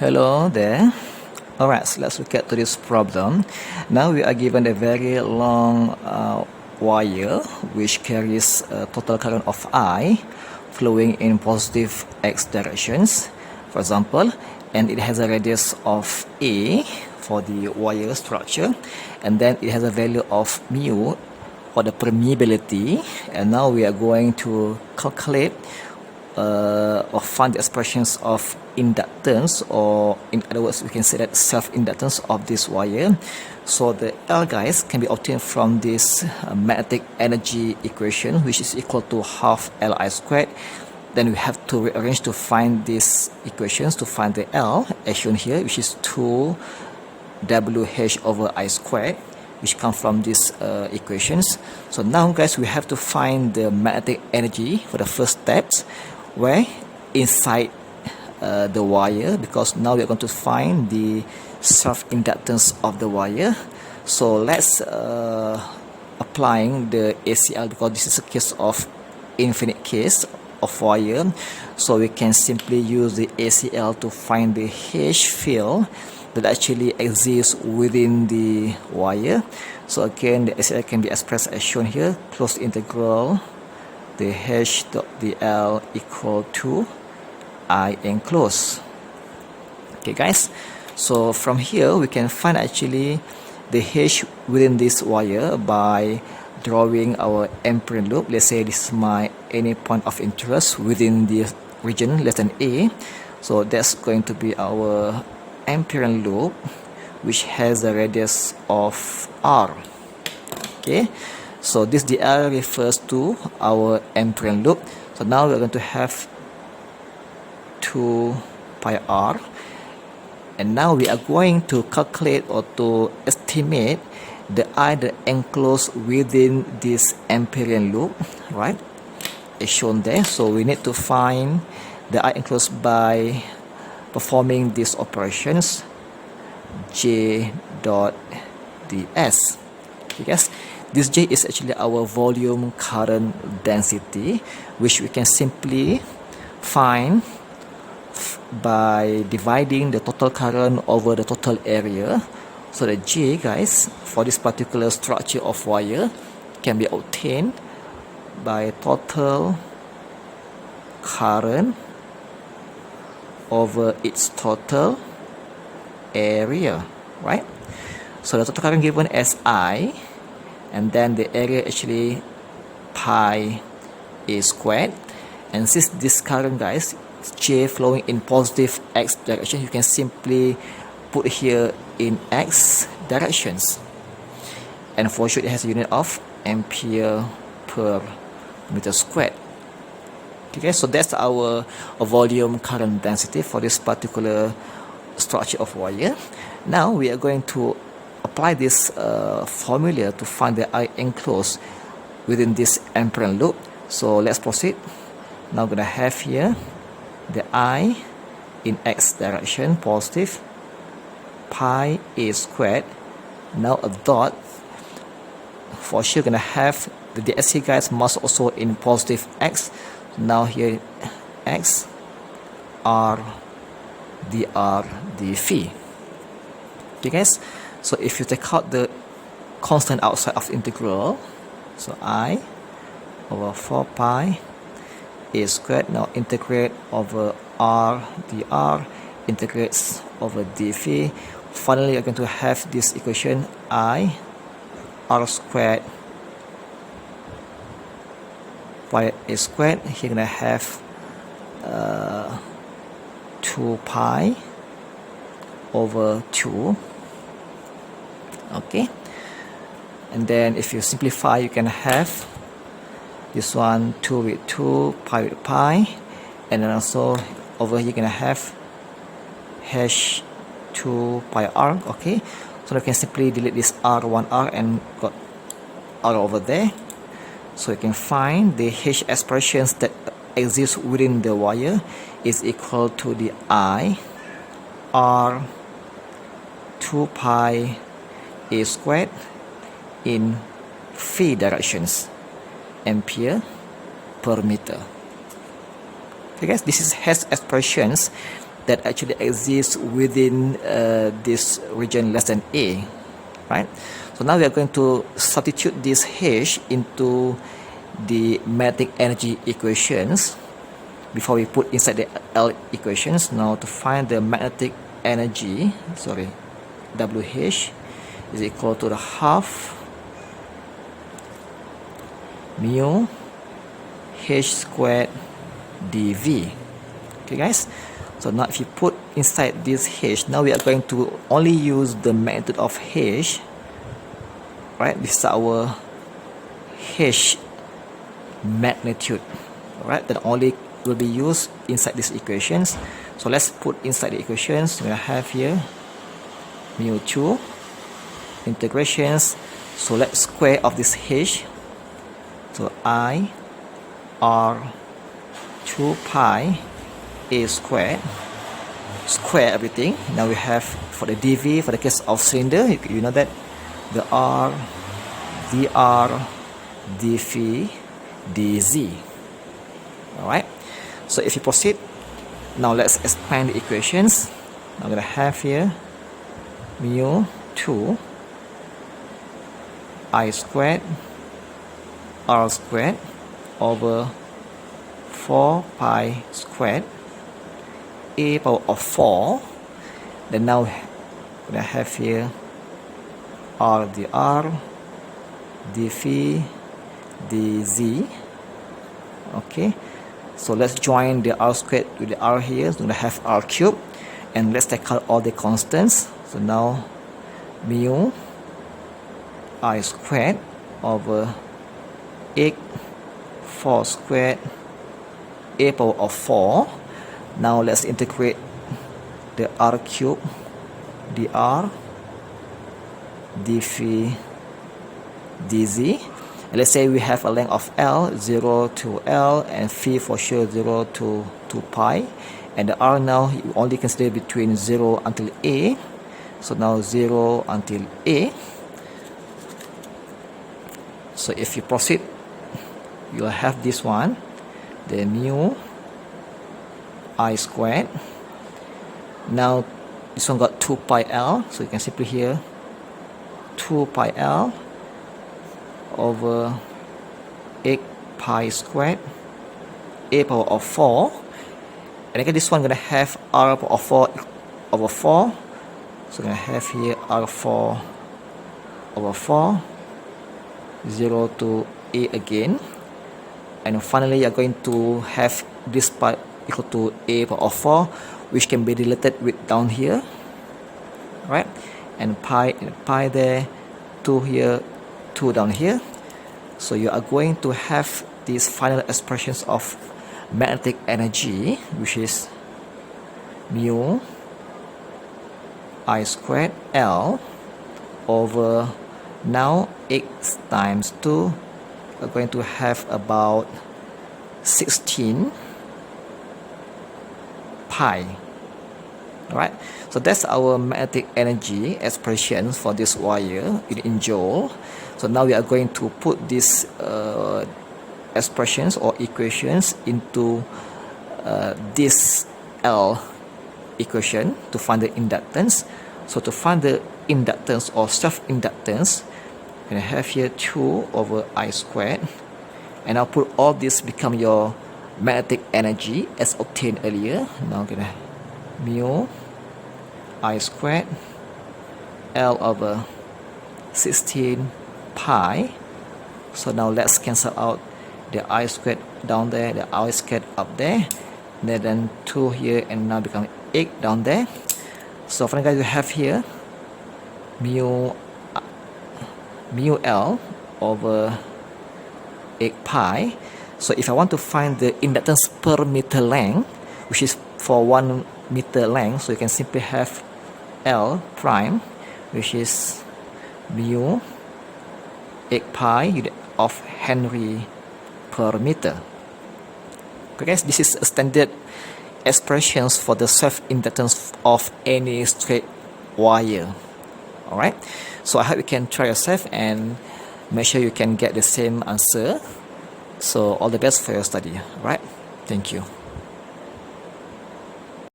Hello there. Alright, so let's look at to this problem. Now we are given a very long wire which carries a total current of I flowing in positive x directions, for example, and it has a radius of A for the wire structure, and then it has a value of mu for the permeability, and now we are going to calculate or find the expressions of inductance, or in other words we can say that self-inductance of this wire. So the L, guys, can be obtained from this magnetic energy equation, which is equal to half Li squared. Then we have to rearrange to find these equations to find the L, as shown here, which is 2 WH over I squared, which come from these equations. So now, guys, we have to find the magnetic energy for the first steps, where inside the wire, because now we are going to find the self-inductance of the wire. So let's applying the ACL, because this is a case of infinite case of wire, so we can simply use the ACL to find the H field that actually exists within the wire. So again, the ACL can be expressed as shown here: closed integral the H dot dl equal to I enclosed. Okay, guys, so from here we can find actually the H within this wire by drawing our Ampere loop. Let's say this is my any point of interest within the region less than A. So that's going to be our Ampere loop, which has a radius of R. Okay, so this dl refers to our Ampere loop. So now we're going to have 2 pi r, and now we are going to calculate or to estimate the I that enclosed within this Ampere loop, right, as shown there. So we need to find the I enclosed by performing these operations, J dot ds. Okay, guys, this J is actually our volume current density, which we can simply find by dividing the total current over the total area. So the J, guys, for this particular structure of wire can be obtained by total current over its total area, right? So the total current given as I, and then the area actually pi A squared. And since this current, guys, J flowing in positive x direction, you can simply put here in x directions, and for sure it has a unit of ampere per meter squared. Okay, so that's our volume current density for this particular structure of wire. Now we are going to apply this formula to find the I enclosed within this Ampere loop. So let's proceed. Now I'm gonna have here the I in x direction, positive, pi A squared. Now a dot. For sure gonna have the DSC, guys, must also in positive x. Now here x r dr dphi. Okay, guys, so if you take out the constant outside of integral, so I over 4 pi A squared, now integrate over r dr, integrates over d phi. Finally, you're going to have this equation I r squared pi A squared. Here you're going to have 2 pi over 2. Okay, and then if you simplify, you can have this one 2 with 2, pi with pi, and then also over here you're gonna have hash 2 pi r. Okay, so you can simply delete this r1r and got r over there. So you can find the h expressions that exist within the wire is equal to the I r 2 pi A squared in phi directions, ampere per meter. Okay, guys, this is has expressions that actually exists within this region less than A, right? So now we are going to substitute this H into the magnetic energy equations before we put inside the L equations. Now to find the magnetic energy, WH is equal to the half mu H squared dV. Okay guys, so now if you put inside this H, now we are going to only use the magnitude of H, right? This is our H magnitude, alright, that only will be used inside these equations. So let's put inside the equations. We have here mu2 integrations, so let's square of this H, so I r 2 pi a squared, square everything. Now we have for the dV, for the case of cylinder, you know that the r, dr, dphi, dz. Alright, so if you proceed, now let's expand the equations. I'm going to have here mu 2 I squared r squared over 4 pi squared a power of 4. Then now we're going to have here r dr, dphi, dz. Okay, so let's join the r squared with the r here. So we're going to have r cubed, and let's take out all the constants. So now mu I squared over 8 4 squared a power of 4. Now let's integrate the r cubed, dr, dphi, dz. And let's say we have a length of L, 0 to L, and phi for sure 0 to 2 pi. And the r now you only consider between 0 until A. So now 0 until A. So if you proceed, you'll have this one, the mu I squared. Now this one got 2 pi L, so you can simply here 2 pi L over 8 pi squared a power of 4. And again this one gonna have r power of 4 over 4. So we're gonna have here r4 over 4, 0 to A again. And finally you're going to have this part equal to a power of 4, which can be related with down here, right? And pi there, 2 here, 2 down here. So you are going to have these final expressions of magnetic energy, which is mu I squared L over, now x times 2, we're going to have about 16 pi. Alright, so that's our magnetic energy expression for this wire in joule. So now we are going to put these expressions or equations into this L equation to find the inductance. So to find the inductance or self-inductance, we're going to have here 2 over I squared, and I'll put all this become your magnetic energy as obtained earlier. Now I'm going to mu I squared L over 16 pi. So now let's cancel out the I squared down there, the I squared up there, then 2 here, and now become 8 down there. So finally guys, we have here mu L over 8 pi. So if I want to find the inductance per meter length, which is for 1 meter length, so you can simply have L prime, which is mu 8 pi unit of Henry per meter. Okay guys, this is a standard expressions for the self-inductance of any straight wire. Alright, so I hope you can try yourself and make sure you can get the same answer. So all the best for your study. Alright, thank you.